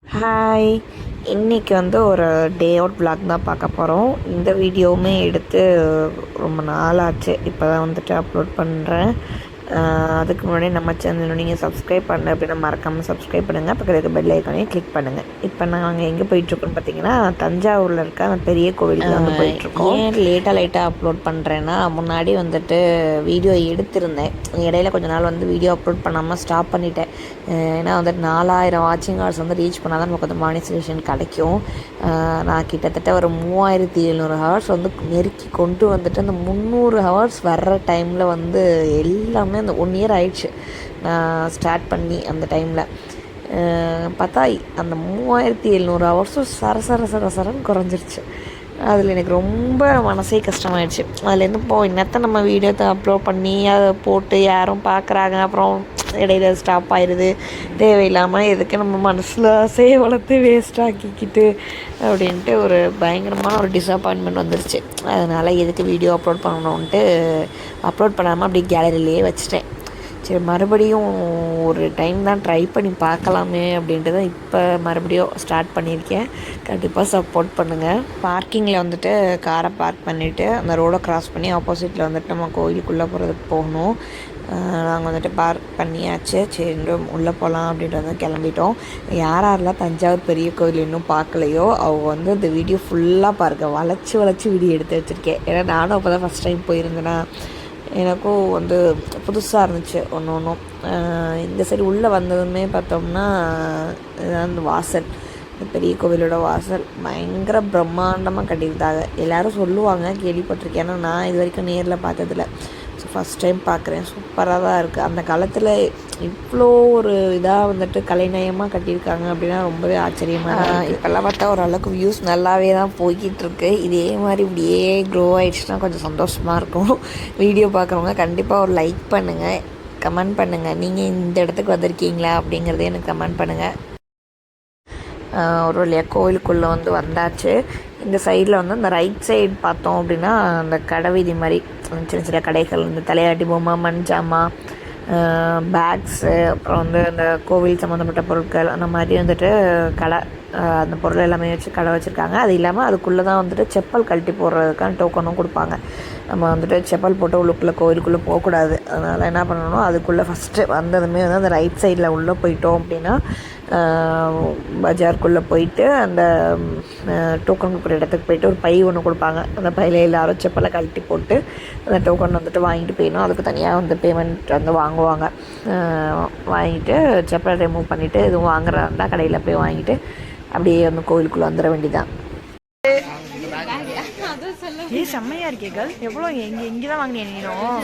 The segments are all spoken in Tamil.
ஹாய், இன்றைக்கி வந்து ஒரு டே அவுட் vlog தான் பார்க்க போகிறோம். இந்த வீடியோவுமே எடுத்து ரொம்ப நாள் ஆச்சு. இப்போ தான் வந்துட்டு அப்லோட் பண்ணுறேன். அதுக்கு முன்னாடி நம்ம சேனலில் நீங்கள் சப்ஸ்கிரைப் பண்ணல அப்படின்னா மறக்காமல் சப்ஸ்கிரைப் பண்ணுங்கள். பக்கத்துக்கு பெல் ஐக்கானையும் கிளிக் பண்ணுங்கள். இப்போ நாங்கள் எங்கே போயிட்டுருக்கோன்னு பார்த்தீங்கன்னா, தஞ்சாவூரில் இருக்க அந்த பெரிய கோவிலுக்கு வந்து போயிட்டுருக்கோம். ஏன் லைட்டாக அப்லோட் பண்ணுறேன்னா, முன்னாடி வந்துட்டு வீடியோ எடுத்திருந்தேன். இடையில கொஞ்ச நாள் வந்து வீடியோ அப்லோட் பண்ணாமல் ஸ்டாப் பண்ணிட்டேன். ஏன்னா வந்துட்டு 4000 வாட்சிங் ஹவர்ஸ் வந்து ரீச் பண்ணால் தான் நமக்கு வந்து மானிட்டரைசேஷன் கிடைக்கும். நான் கிட்டத்தட்ட ஒரு 3700 ஹவர்ஸ் வந்து நெருக்கி கொண்டு வந்துட்டு அந்த 300 ஹவர்ஸ் வர்ற டைமில் வந்து எல்லாமே அந்த 1 இயர் ஆயிடுச்சு நான் ஸ்டார்ட் பண்ணி. அந்த டைமில் பார்த்தா அந்த 3700 ஹவர்ஸும் சரன்னு குறைஞ்சிருச்சு. அதில் எனக்கு ரொம்ப மனசே கஷ்டமாயிடுச்சு. அதுலேருந்து இன்னத்தை நம்ம வீடியோத்தை அப்லோட் பண்ணி அதை போட்டு யாரும் பார்க்குறாங்க, அப்புறம் இடையில ஸ்டாப் ஆயிடுது. தேவையில்லாமல் எதுக்கு நம்ம மனசில் ஆசையை வளர்த்து வேஸ்ட் ஆக்கிக்கிட்டு அப்படின்ட்டு ஒரு பயங்கரமான ஒரு டிஸப்பாயின்மெண்ட் வந்துருச்சு. அதனால் எதுக்கு வீடியோ அப்லோட் பண்ணணுன்ட்டு அப்லோட் பண்ணாமல் அப்படி கேலரியிலேயே வச்சுட்டேன். சரி, மறுபடியும் ஒரு டைம் தான் ட்ரை பண்ணி பார்க்கலாமே அப்படின்ட்டு தான் இப்போ மறுபடியும் ஸ்டார்ட் பண்ணியிருக்கேன். கண்டிப்பாக சப்போர்ட் பண்ணுங்கள். பார்க்கிங்கில் வந்துட்டு காரை பார்க் பண்ணிவிட்டு அந்த ரோடை க்ராஸ் பண்ணி ஆப்போசிட்டில் வந்துட்டு நம்ம கோயிலுக்குள்ளே போகிறதுக்கு போகணும். நாங்கள் வந்துட்டு பார்க் பண்ணியாச்சு. சரி, உள்ளே போகலாம் அப்படின்ட்டு வந்து கிளம்பிட்டோம். யாரெல்லாம் தஞ்சாவூர் பெரிய கோயில் இன்னும் பார்க்கலையோ அவங்க வந்து இந்த வீடியோ ஃபுல்லாக பாருங்கள். வளைச்சி வீடியோ எடுத்து வச்சுருக்கேன். ஏன்னா நானும் அப்போ தான் ஃபஸ்ட் டைம் போயிருந்தேன்னா எனக்கும் வந்து புதுசாக இருந்துச்சு ஒன்றும். இந்த சைடு உள்ளே வந்ததுமே பார்த்தோம்னா அந்த வாசல், இந்த பெரிய கோவிலோட வாசல் பயங்கர பிரம்மாண்டமாக கட்டியிருந்தாங்க. எல்லோரும் சொல்லுவாங்க, கேள்விப்பட்டிருக்கேன். ஏன்னா நான் இது வரைக்கும் நேரில் பார்த்ததில்ல. ஸோ ஃபஸ்ட் டைம் பார்க்குறேன். சூப்பராக தான் இருக்குது. அந்த காலத்தில் இவ்வளோ ஒரு இதாக வந்துட்டு கலைநயமாக கட்டியிருக்காங்க அப்படின்னா ரொம்பவே ஆச்சரியமாக தான். இப்போல்லாம் பார்த்தா ஓரளவுக்கு வியூஸ் நல்லாவே தான் போய்கிட்டுருக்கு. இதே மாதிரி இப்படியே க்ரோ ஆகிடுச்சுன்னா கொஞ்சம் சந்தோஷமாக இருக்கும். வீடியோ பார்க்குறவங்க கண்டிப்பாக ஒரு லைக் பண்ணுங்கள், கமெண்ட் பண்ணுங்கள். நீங்கள் இந்த இடத்துக்கு வந்திருக்கீங்களா அப்படிங்கிறதே எனக்கு கமெண்ட் பண்ணுங்கள். ஒரு வழியாக கோவிலுக்குள்ளே வந்து வந்தாச்சு. இந்த சைடில் வந்து அந்த ரைட் சைடு பார்த்தோம் அப்படின்னா அந்த கடை வீதி மாதிரி சின்ன கடைகள், இந்த தலையாட்டி பொம்மை, மண்ஜாமா, பேக்ஸு, அப்புறம் வந்து அந்த கோவில் சம்மந்தப்பட்ட பொருட்கள், அந்த மாதிரி வந்துட்டு கடை, அந்த பொருள் எல்லாமே வச்சு கடை வச்சுருக்காங்க. அது இல்லாமல் அதுக்குள்ளே தான் வந்துட்டு செப்பல் கழட்டி போடுறதுக்கான டோக்கனும் கொடுப்பாங்க. நம்ம வந்துட்டு செப்பல் போட்டு உள்ளுக்குள்ளே கோவிலுக்குள்ளே போகக்கூடாது. அதனால் என்ன பண்ணணும், அதுக்குள்ளே ஃபஸ்ட்டு வந்ததுமே வந்து அந்த ரைட் சைடில் உள்ளே போயிட்டோம் அப்படின்னா பஜாருக்குள்ளே போயிட்டு அந்த டோக்கன் கொடுக்குற இடத்துக்கு போயிட்டு ஒரு பை ஒன்று கொடுப்பாங்க. அந்த பையில் எல்லோரும் செப்பலை கழட்டி போட்டு அந்த டோக்கன் வந்துட்டு வாங்கிட்டு போயிடணும். அதுக்கு தனியாக வந்து பேமெண்ட் வந்து வாங்குவாங்க. வாங்கிட்டு செப்பலை ரிமூவ் பண்ணிவிட்டு எதுவும் வாங்குறதா இருந்தால் கடையில் போய் வாங்கிட்டு அப்படியே வந்து கோவிலுக்குள்ளே வந்துட வேண்டியதான். செம்மையா இருக்கே கேர்ள். எவ்வளோ இங்கே தான் வாங்கினேன் நீனும்?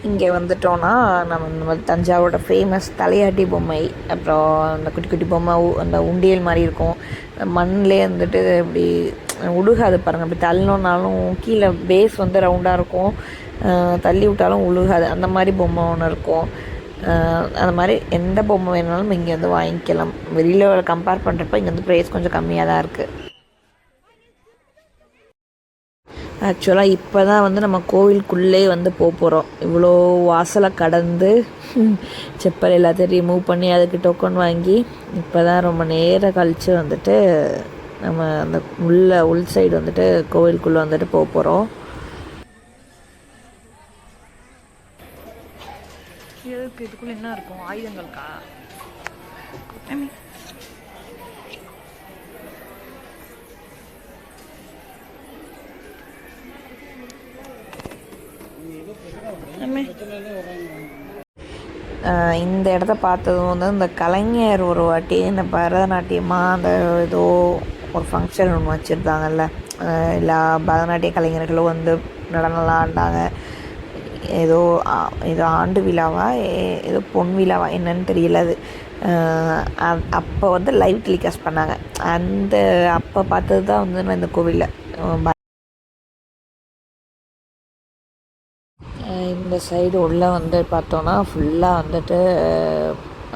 இங்கே வந்துட்டோன்னா நம்ம தஞ்சாவூரோட ஃபேமஸ் தலையாட்டி பொம்மை, அப்புறம் அந்த குட்டி பொம்மை, அந்த உண்டியல் மாதிரி இருக்கும். மண்ணிலே வந்துட்டு இப்படி உழுகாது பாருங்கள். அப்படி தள்ளணுன்னாலும் கீழே பேஸ் வந்து ரவுண்டாக இருக்கும், தள்ளி விட்டாலும் உழுகாது. அந்த மாதிரி பொம்மை ஒன்று இருக்கும். அந்த மாதிரி எந்த பொம்மை வேணாலும் இங்கே வந்து வாங்கிக்கலாம். வெளியில் கம்பேர் பண்ணுறப்ப இங்கே வந்து ப்ரைஸ் கொஞ்சம் கம்மியாக தான் இருக்குது. ஆக்சுவலாக இப்போ தான் வந்து நம்ம கோவிலுக்குள்ளே வந்து போகிறோம். இவ்வளோ வாசலை கடந்து செப்பல் எல்லாத்தையும் ரிமூவ் பண்ணி அதுக்கு டோக்கன் வாங்கி இப்போ தான் ரொம்ப நேரம் கழித்து வந்துட்டு நம்ம அந்த உள் சைடு வந்துட்டு கோவிலுக்குள்ளே வந்துட்டு போகிறோம். இதுக்குள்ளே என்ன இருக்கும்? ஆயுதங்களுக்கா? இந்த இடத்த பார்த்ததும் வந்து இந்த கலைஞர் ஒரு வாட்டி இந்த பரதநாட்டியமாக அந்த ஏதோ ஒரு ஃபங்க்ஷன் ஒன்று வச்சுருந்தாங்கல்ல, எல்லா பரதநாட்டிய கலைஞர்களும் வந்து நடனம்லாம் ஆடினாங்க. ஏதோ ஏதோ ஆண்டு விழாவா ஏதோ பொன் விழாவா என்னன்னு தெரியல. அது அப்போ வந்து லைவ் டெலிகாஸ்ட் பண்ணாங்க. அப்போ பார்த்தது தான் வந்து நான் இந்த கோவிலில். இந்த சைடு உள்ளே வந்து பார்த்தோன்னா ஃபுல்லாக வந்துட்டு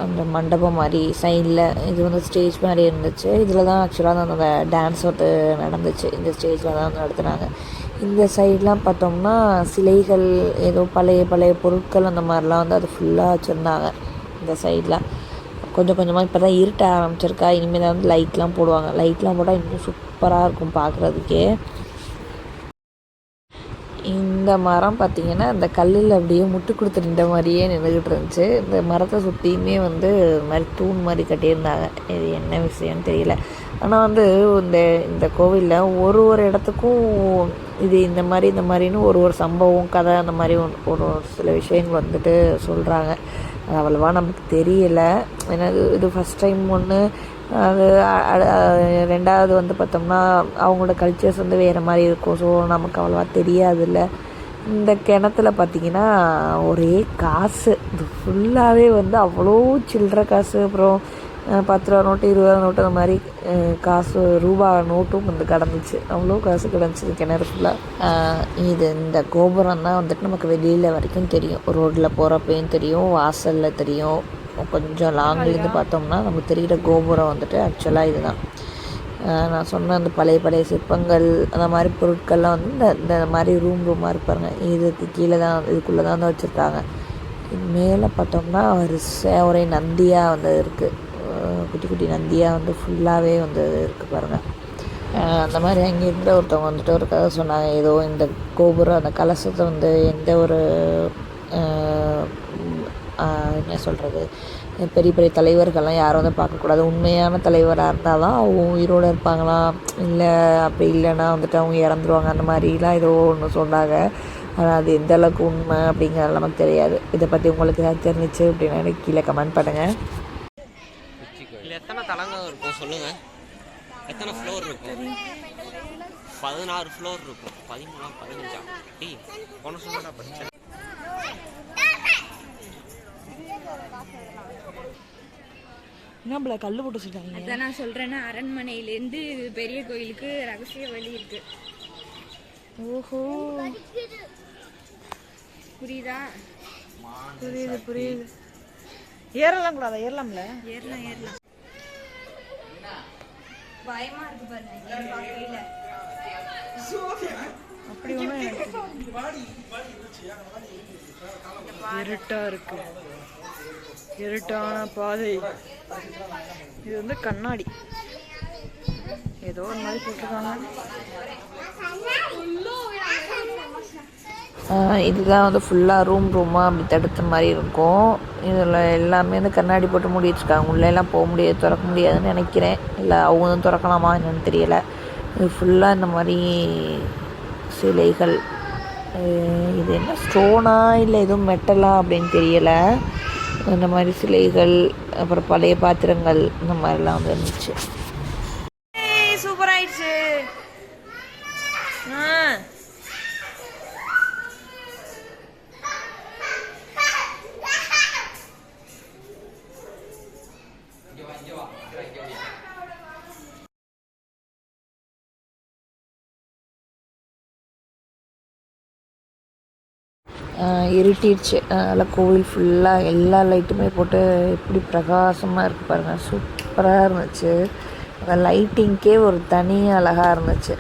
அந்த மண்டபம் மாதிரி சைடில் இது வந்து ஸ்டேஜ் மாதிரி இருந்துச்சு. இதில் தான் ஆக்சுவலாக அந்த டான்ஸ் வந்து நடந்துச்சு. இந்த ஸ்டேஜில் தான் வந்து நடத்துனாங்க. இந்த சைட்லாம் பார்த்தோம்னா சிலைகள், ஏதோ பழைய பழைய பொருட்கள் அந்த மாதிரிலாம் வந்து அது ஃபுல்லாக வச்சுருந்தாங்க. இந்த சைடில் கொஞ்சம் கொஞ்சமாக இப்போ தான் இருட்ட ஆரம்பிச்சிருக்கா. இனிமேல் தான் வந்து லைட்லாம் போடுவாங்க. லைட்லாம் போட்டால் இன்னும் சூப்பராக இருக்கும் பார்க்குறதுக்கே. இந்த மரம் பார்த்திங்கன்னா இந்த கல்லில் அப்படியே முட்டு கொடுத்து நின்ற மாதிரியே நின்றுக்கிட்டு இருந்துச்சு. இந்த மரத்தை சுற்றியுமே வந்து இது மாதிரி தூண் மாதிரி கட்டியிருந்தாங்க. இது என்ன விஷயம்னு தெரியல. ஆனால் வந்து இந்த கோவிலில் ஒரு இடத்துக்கும் இது இந்த மாதிரின்னு ஒரு சம்பவம் கதை அந்த மாதிரி ஒரு சில விஷயங்கள் வந்துட்டு சொல்கிறாங்க. அது அவ்வளோவா நமக்கு தெரியலை. ஏன்னா இது ஃபஸ்ட் டைம் ஒன்று. அது ரெண்டாவது வந்து பார்த்தோம்னா அவங்களோட கல்ச்சர்ஸ் வந்து வேறு மாதிரி இருக்கும். ஸோ நமக்கு அவ்வளோவா தெரியாதுல்ல. இந்த கிணத்துல பார்த்திங்கன்னா ஒரே காசு. இது ஃபுல்லாகவே வந்து அவ்வளோ சில்லற காசு, அப்புறம் 10 ரூபா நோட்டு, 20 ரூபா நோட்டு, அந்த மாதிரி காசு, ரூபா நோட்டும் வந்து கிடந்துச்சு. அவ்வளோ காசு கிடந்துச்சு கிணறு ஃபுல்லாக. இந்த கோபுரம் தான் வந்துட்டு நமக்கு வெளியில் வரைக்கும் தெரியும். ரோட்டில் போகிறப்பையும் தெரியும், வாசலில் தெரியும். கொஞ்சம் லாங்லேருந்து பார்த்தோம்னா நமக்கு தெரிகிற கோபுரம் வந்துட்டு ஆக்சுவலாக இதுதான். நான் சொன்ன அந்த பழைய சிற்பங்கள் அந்த மாதிரி பொருட்கள்லாம் வந்து இந்த மாதிரி ரூமாக இருப்பாருங்க. இதுக்கு கீழே தான், இதுக்குள்ளே தான் வந்து வச்சுருக்காங்க. மேலே பார்த்தோம்னா ஒரே நந்தியாக வந்து இருக்குது. குட்டி குட்டி நந்தியாக வந்து ஃபுல்லாகவே வந்து இருக்குது பாருங்கள். அந்த மாதிரி அங்கே இருந்த ஒருத்தவங்க வந்துட்டு ஒரு கதை சொன்னாங்க. ஏதோ இந்த கோபுரம் அந்த கலசத்தை வந்து எந்த ஒரு என்ன சொல்கிறது, பெரிய பெரிய தலைவர்கள்லாம் யாரும் வந்து பார்க்கக்கூடாது. உண்மையான தலைவராக இருந்தால் தான் அவங்க உயிரோடு இருப்பாங்களாம். இல்லை அப்படி இல்லைன்னா வந்துட்டு அவங்க இறந்துருவாங்க. அந்த மாதிரிலாம் ஏதோ ஒன்று சொன்னாங்க. ஆனால் அது எந்த அளவுக்கு உண்மை அப்படிங்கிறது நமக்கு தெரியாது. இதை பற்றி உங்களுக்கு ஏதாவது தெரிஞ்சிச்சு அப்படின்னா எனக்கு கீழே கமெண்ட் பண்ணுங்கள். எத்தனை தலங்கள் இருக்கும் சொல்லுங்கள்? எத்தனை ஃப்ளோர் இருக்கும்? 16 ஃப்ளோர் இருக்கும். 13 15 டீ போன சொன்னா படித்தேன். என்ன கல் போட்டு வச்சுருக்காங்க? அதான் நான் சொல்கிறேன்னா, அரண்மனையிலேருந்து பெரிய கோயிலுக்கு ரகசிய வழி இருக்கு. ஓஹோ, புரியுதா? புரியுது. ஏறலாம் கூடாதா? ஏறலாம்ல? ஏறலாம். பயமா இருக்கு பாருங்க. அப்படி ஒன்றும் இருட்டா இருக்கு. இருட்டான பாதை. இது வந்து கண்ணாடி ஏதோ ஒரு மாதிரி போட்டிருக்காங்க. இதுதான் வந்து ஃபுல்லாக ரூமாக அப்படி தடுத்த மாதிரி இருக்கும். இதில் எல்லாமே வந்து கண்ணாடி போட்டு மூடி வச்சுருக்காங்க. உள்ளெல்லாம் போக முடியாது, திறக்க முடியாதுன்னு நினைக்கிறேன். இல்லை அவங்க வந்து திறக்கலாமா என்னன்னு தெரியலை. இது ஃபுல்லாக இந்த மாதிரி சிலைகள். இது என்ன ஸ்டோனா இல்லை எதுவும் மெட்டலா அப்படின்னு தெரியலை. இந்த மாதிரி சிலைகள், அப்புறம் பழைய பாத்திரங்கள், இந்த மாதிரிலாம் வந்து இருந்துச்சு. சூப்பர் ஆயிடுச்சு. இருட்டிடுச்சு. அதனால் கோவில் ஃபுல்லாக எல்லா லைட்டுமே போட்டு எப்படி பிரகாசமாக இருக்குது பாருங்கள். சூப்பராக இருந்துச்சு. அந்த லைட்டிங்க்கே ஒரு தனி அழகாக இருந்துச்சு.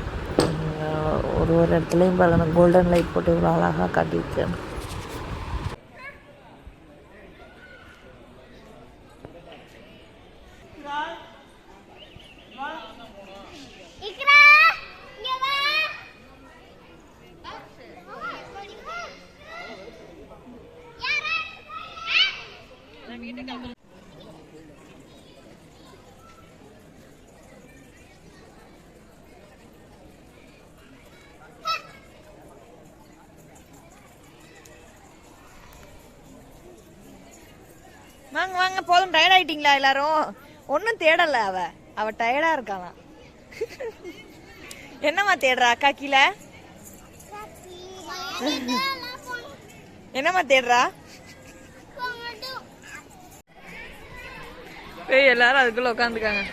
ஒரு இடத்துலையும் பாருங்கள், கோல்டன் லைட் போட்டு இவ்வளோ அழகாக காட்டியிருக்கு. வாங்க வாங்க, போதும். டயர்ட் ஆயிட்டீங்களா எல்லாரும்? ஒன்றும் தேடலை. அவ டயர்டாக இருக்காளாம். என்னம்மா தேடுறா அக்கா கீழே? என்னம்மா தேடுறா? ஏய் எல்லாரும் அதுக்குள்ள உட்காந்துக்காங்க.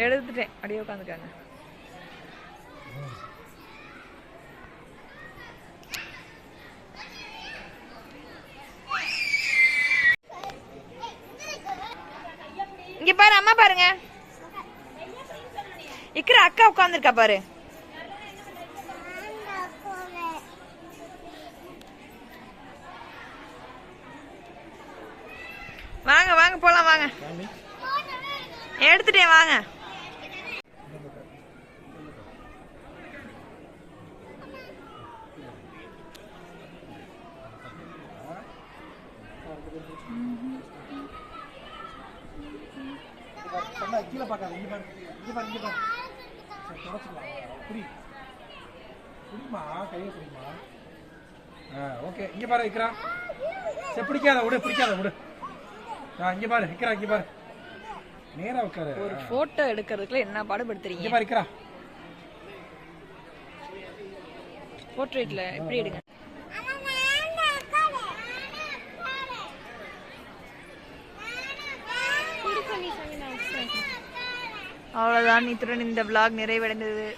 எடுத்துட்டேன், அப்படியே உட்காந்துக்காங்க. இங்க பாரு, அம்மா பாருங்க. இக்கற அக்கா உட்கார்ந்திருக்கா பாரு. வாங்க வாங்க போலாம் வாங்க. எடுத்துட்டேன் வாங்க. கீழே பார்க்காத, இங்க பாரு, இங்க பாரு, இங்க பாரு. தொடச்சுக்கலாம். புடிமா, கையை புடிமா. ஓகே, இங்க பாரு இக்ரா. சரி பிடிக்காத விடு, பிடிக்காத விடு. இங்க பாரு இக்ரா, இங்க பாரு. நேரா உட்காரு. ஒரு போட்டோ எடுக்கிறதுக்குள்ள என்ன பாடுபடுத்துறீங்க? இங்க பாரு இக்ரா. போர்ட்ரேட்ல எப்படி எடுங்க? அவ்வளவுதான், இத்துடன் இந்த vlog நிறைவடைந்தது.